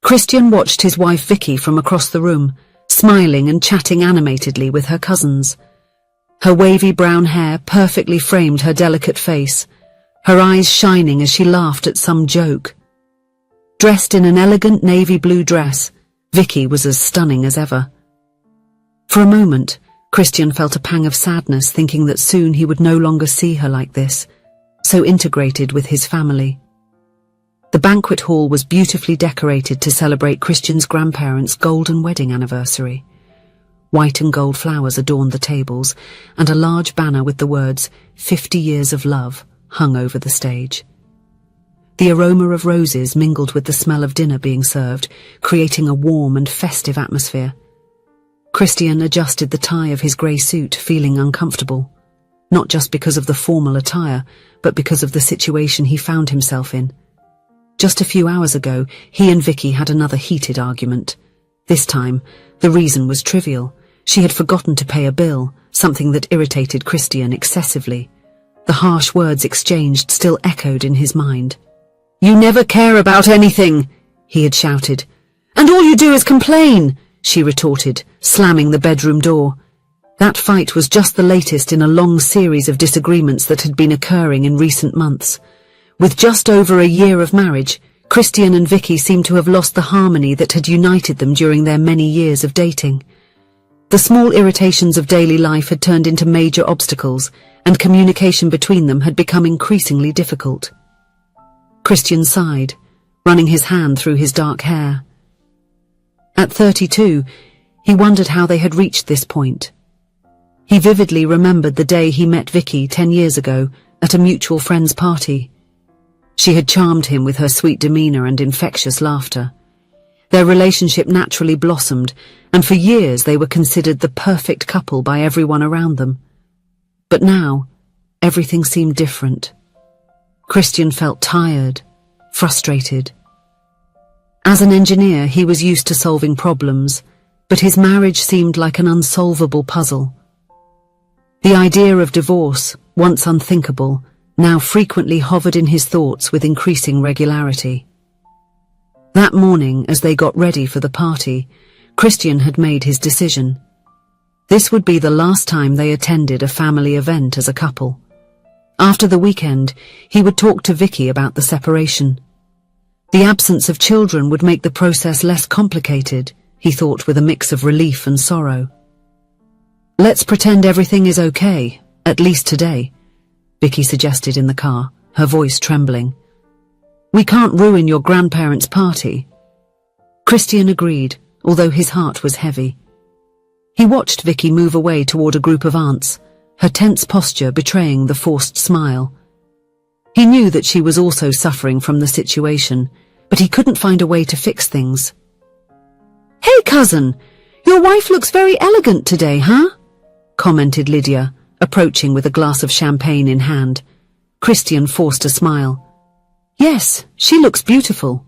Christian watched his wife Vicky from across the room, smiling and chatting animatedly with her cousins. Her wavy brown hair perfectly framed her delicate face, her eyes shining as she laughed at some joke. Dressed in an elegant navy blue dress, Vicky was as stunning as ever. For a moment, Christian felt a pang of sadness, thinking that soon he would no longer see her like this, so integrated with his family. The banquet hall was beautifully decorated to celebrate Christian's grandparents' golden wedding anniversary. White and gold flowers adorned the tables, and a large banner with the words, 50 Years of Love, hung over the stage. The aroma of roses mingled with the smell of dinner being served, creating a warm and festive atmosphere. Christian adjusted the tie of his grey suit, feeling uncomfortable, not just because of the formal attire, but because of the situation he found himself in. Just a few hours ago, he and Vicky had another heated argument. This time, the reason was trivial. She had forgotten to pay a bill, something that irritated Christian excessively. The harsh words exchanged still echoed in his mind. "You never care about anything," he had shouted. "And all you do is complain," she retorted, slamming the bedroom door. That fight was just the latest in a long series of disagreements that had been occurring in recent months. With just over a year of marriage, Christian and Vicky seemed to have lost the harmony that had united them during their many years of dating. The small irritations of daily life had turned into major obstacles, and communication between them had become increasingly difficult. Christian sighed, running his hand through his dark hair. At 32, he wondered how they had reached this point. He vividly remembered the day he met Vicky 10 years ago at a mutual friend's party. She had charmed him with her sweet demeanor and infectious laughter. Their relationship naturally blossomed, and for years they were considered the perfect couple by everyone around them. But now, everything seemed different. Christian felt tired, frustrated. As an engineer, he was used to solving problems, but his marriage seemed like an unsolvable puzzle. The idea of divorce, once unthinkable, now frequently hovered in his thoughts with increasing regularity. That morning, as they got ready for the party, Christian had made his decision. This would be the last time they attended a family event as a couple. After the weekend, he would talk to Vicky about the separation. The absence of children would make the process less complicated, he thought with a mix of relief and sorrow. "Let's pretend everything is okay, at least today," Vicky suggested in the car, her voice trembling. "We can't ruin your grandparents' party." Christian agreed, although his heart was heavy. He watched Vicky move away toward a group of aunts, her tense posture betraying the forced smile. He knew that she was also suffering from the situation, but he couldn't find a way to fix things. "Hey cousin, your wife looks very elegant today, huh?" commented Lydia, approaching with a glass of champagne in hand. Christian forced a smile. "Yes, she looks beautiful."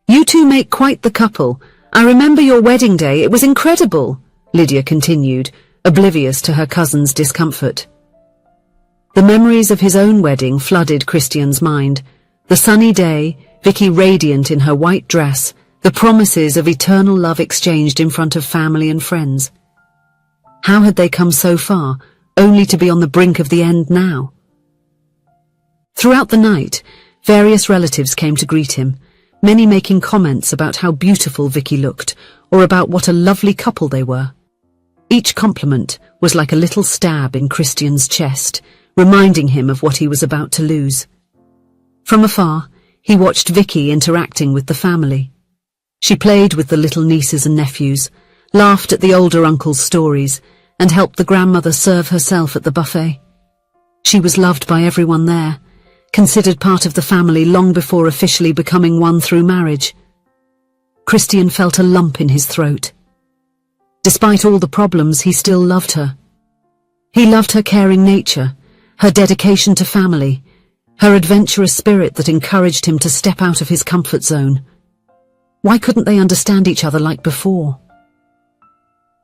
"You two make quite the couple. I remember your wedding day, it was incredible," Lydia continued, oblivious to her cousin's discomfort. The memories of his own wedding flooded Christian's mind. The sunny day, Vicky radiant in her white dress, the promises of eternal love exchanged in front of family and friends. How had they come so far, only to be on the brink of the end now? Throughout the night, various relatives came to greet him, many making comments about how beautiful Vicky looked, or about what a lovely couple they were. Each compliment was like a little stab in Christian's chest, reminding him of what he was about to lose. From afar, he watched Vicky interacting with the family. She played with the little nieces and nephews, laughed at the older uncle's stories, and helped the grandmother serve herself at the buffet. She was loved by everyone there, considered part of the family long before officially becoming one through marriage. Christian felt a lump in his throat. Despite all the problems, he still loved her. He loved her caring nature, her dedication to family, her adventurous spirit that encouraged him to step out of his comfort zone. Why couldn't they understand each other like before?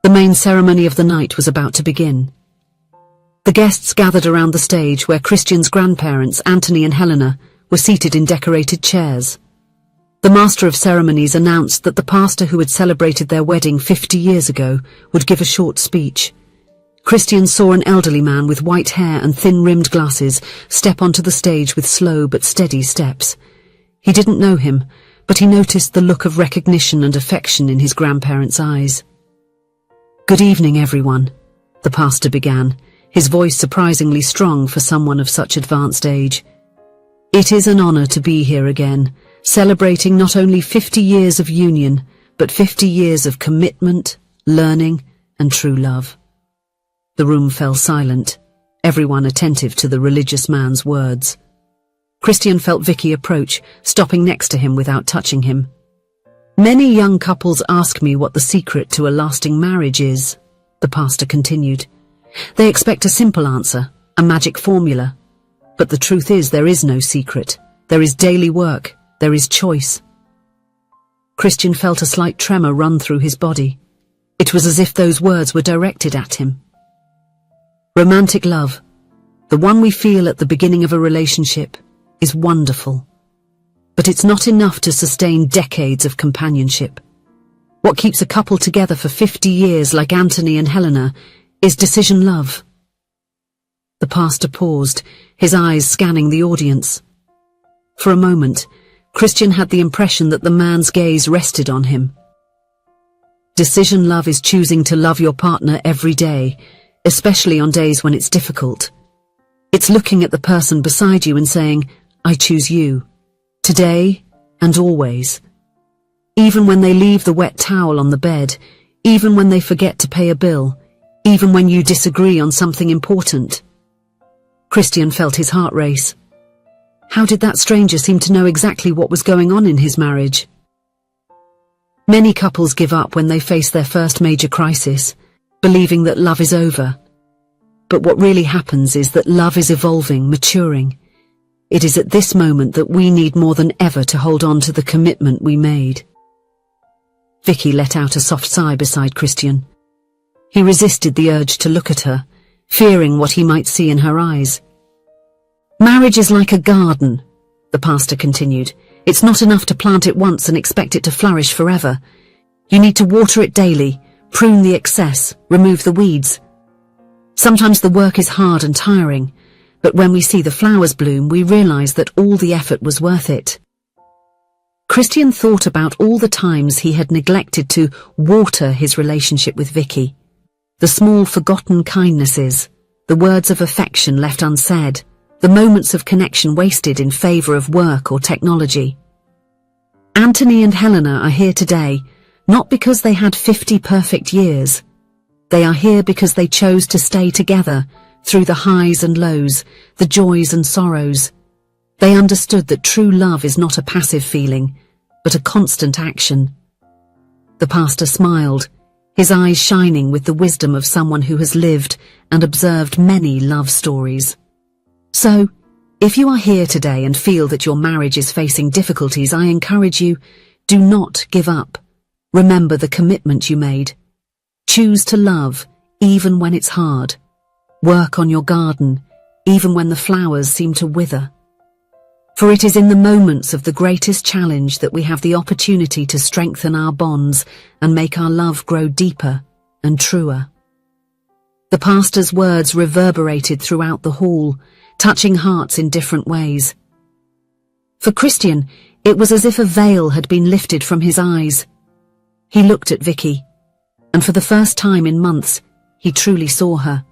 The main ceremony of the night was about to begin. The guests gathered around the stage where Christian's grandparents, Anthony and Helena, were seated in decorated chairs. The master of ceremonies announced that the pastor who had celebrated their wedding 50 years ago would give a short speech. Christian saw an elderly man with white hair and thin-rimmed glasses step onto the stage with slow but steady steps. He didn't know him, but he noticed the look of recognition and affection in his grandparents' eyes. "Good evening, everyone," the pastor began, his voice surprisingly strong for someone of such advanced age. "It is an honor to be here again, celebrating not only 50 years of union, but 50 years of commitment, learning, and true love." The room fell silent, everyone attentive to the religious man's words. Christian felt Vicky approach, stopping next to him without touching him. "Many young couples ask me what the secret to a lasting marriage is," the pastor continued. "They expect a simple answer, a magic formula. But the truth is there is no secret. There is daily work. There is choice." Christian felt a slight tremor run through his body. It was as if those words were directed at him. Romantic love, the one we feel at the beginning of a relationship, is wonderful. But it's not enough to sustain decades of companionship. What keeps a couple together for 50 years like Anthony and Helena is decision love. The pastor paused, his eyes scanning the audience. For a moment, Christian had the impression that the man's gaze rested on him. Decision love is choosing to love your partner every day, especially on days when it's difficult. It's looking at the person beside you and saying, "I choose you, today and always." Even when they leave the wet towel on the bed, even when they forget to pay a bill, even when you disagree on something important. Christian felt his heart race. How did that stranger seem to know exactly what was going on in his marriage? Many couples give up when they face their first major crisis, believing that love is over. But what really happens is that love is evolving, maturing. It is at this moment that we need more than ever to hold on to the commitment we made. Vicky let out a soft sigh beside Christian. He resisted the urge to look at her, fearing what he might see in her eyes. "Marriage is like a garden," the pastor continued. "It's not enough to plant it once and expect it to flourish forever. You need to water it daily, prune the excess, remove the weeds. Sometimes the work is hard and tiring, but when we see the flowers bloom, we realize that all the effort was worth it." Christian thought about all the times he had neglected to water his relationship with Vicky. The small forgotten kindnesses, the words of affection left unsaid, the moments of connection wasted in favor of work or technology. Anthony and Helena are here today, not because they had 50 perfect years. They are here because they chose to stay together through the highs and lows, the joys and sorrows. They understood that true love is not a passive feeling, but a constant action. The pastor smiled, his eyes shining with the wisdom of someone who has lived and observed many love stories. So, if you are here today and feel that your marriage is facing difficulties, I encourage you, do not give up. Remember the commitment you made. Choose to love, even when it's hard. Work on your garden, even when the flowers seem to wither. For it is in the moments of the greatest challenge that we have the opportunity to strengthen our bonds and make our love grow deeper and truer. The pastor's words reverberated throughout the hall, touching hearts in different ways. For Christian, it was as if a veil had been lifted from his eyes. He looked at Vicky, and for the first time in months, he truly saw her.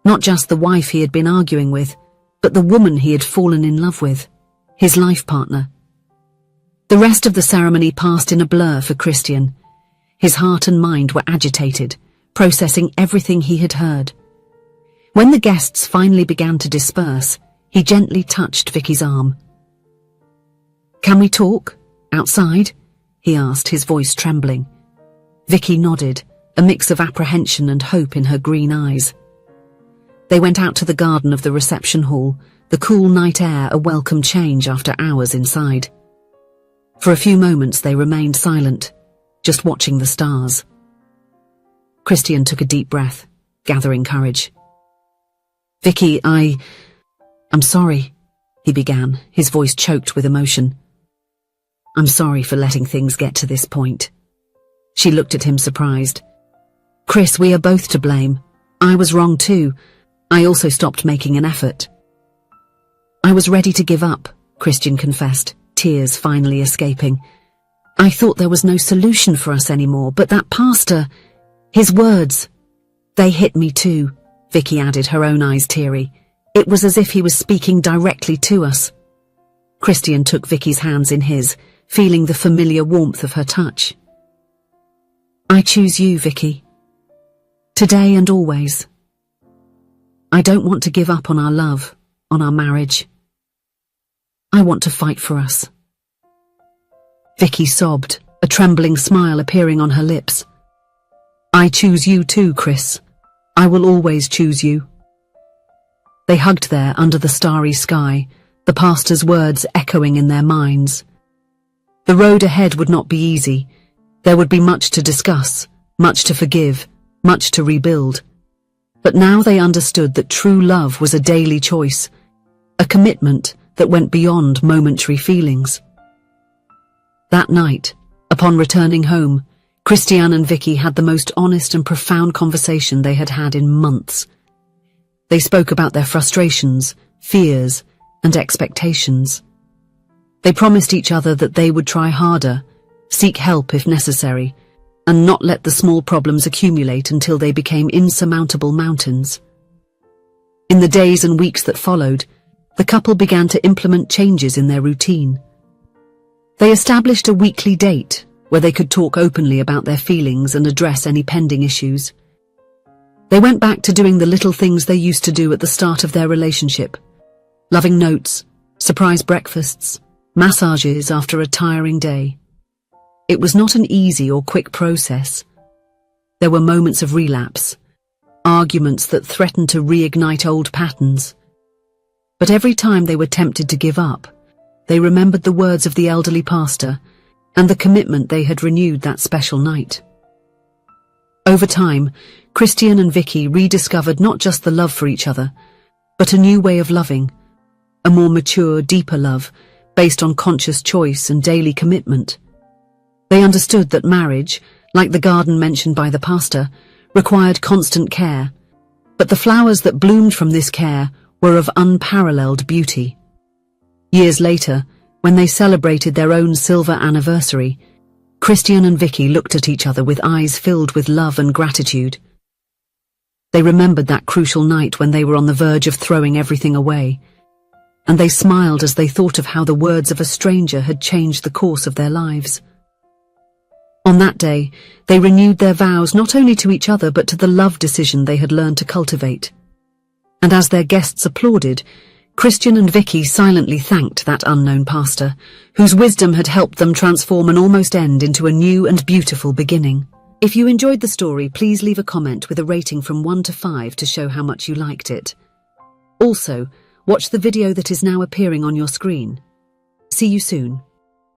Not just the wife he had been arguing with, but the woman he had fallen in love with, his life partner. The rest of the ceremony passed in a blur for Christian. His heart and mind were agitated, processing everything he had heard. When the guests finally began to disperse, he gently touched Vicky's arm. "Can we talk? Outside?" he asked, his voice trembling. Vicky nodded, a mix of apprehension and hope in her green eyes. They went out to the garden of the reception hall, the cool night air a welcome change after hours inside. For a few moments they remained silent, just watching the stars. Christian took a deep breath, gathering courage. "Vicky, I'm sorry," he began, his voice choked with emotion. I'm sorry for letting things get to this point. She looked at him surprised. Chris, we are both to blame. I was wrong too. I also stopped making an effort. I was ready to give up, Christian confessed, tears finally escaping. I thought there was no solution for us anymore, but that pastor, his words, they hit me too, Vicky added, her own eyes teary. It was as if he was speaking directly to us. Christian took Vicky's hands in his, feeling the familiar warmth of her touch. I choose you, Vicky. Today and always. I don't want to give up on our love, on our marriage. I want to fight for us. Vicky sobbed, a trembling smile appearing on her lips. I choose you too, Chris. I will always choose you. They hugged there under the starry sky, the pastor's words echoing in their minds. The road ahead would not be easy. There would be much to discuss, much to forgive, much to rebuild. But now they understood that true love was a daily choice, a commitment that went beyond momentary feelings. That night, upon returning home, Christian and Vicky had the most honest and profound conversation they had had in months. They spoke about their frustrations, fears, and expectations. They promised each other that they would try harder, seek help if necessary, and not let the small problems accumulate until they became insurmountable mountains. In the days and weeks that followed, the couple began to implement changes in their routine. They established a weekly date where they could talk openly about their feelings and address any pending issues. They went back to doing the little things they used to do at the start of their relationship: loving notes, surprise breakfasts, massages after a tiring day. It was not an easy or quick process. There were moments of relapse, arguments that threatened to reignite old patterns. But every time they were tempted to give up, they remembered the words of the elderly pastor and the commitment they had renewed that special night. Over time, Christian and Vicky rediscovered not just the love for each other, but a new way of loving, a more mature, deeper love based on conscious choice and daily commitment. They understood that marriage, like the garden mentioned by the pastor, required constant care, but the flowers that bloomed from this care were of unparalleled beauty. Years later, when they celebrated their own silver anniversary, Christian and Vicky looked at each other with eyes filled with love and gratitude. They remembered that crucial night when they were on the verge of throwing everything away, and they smiled as they thought of how the words of a stranger had changed the course of their lives. On that day, they renewed their vows not only to each other but to the love decision they had learned to cultivate. And as their guests applauded, Christian and Vicky silently thanked that unknown pastor, whose wisdom had helped them transform an almost end into a new and beautiful beginning. If you enjoyed the story, please leave a comment with a rating from 1 to 5 to show how much you liked it. Also, watch the video that is now appearing on your screen. See you soon.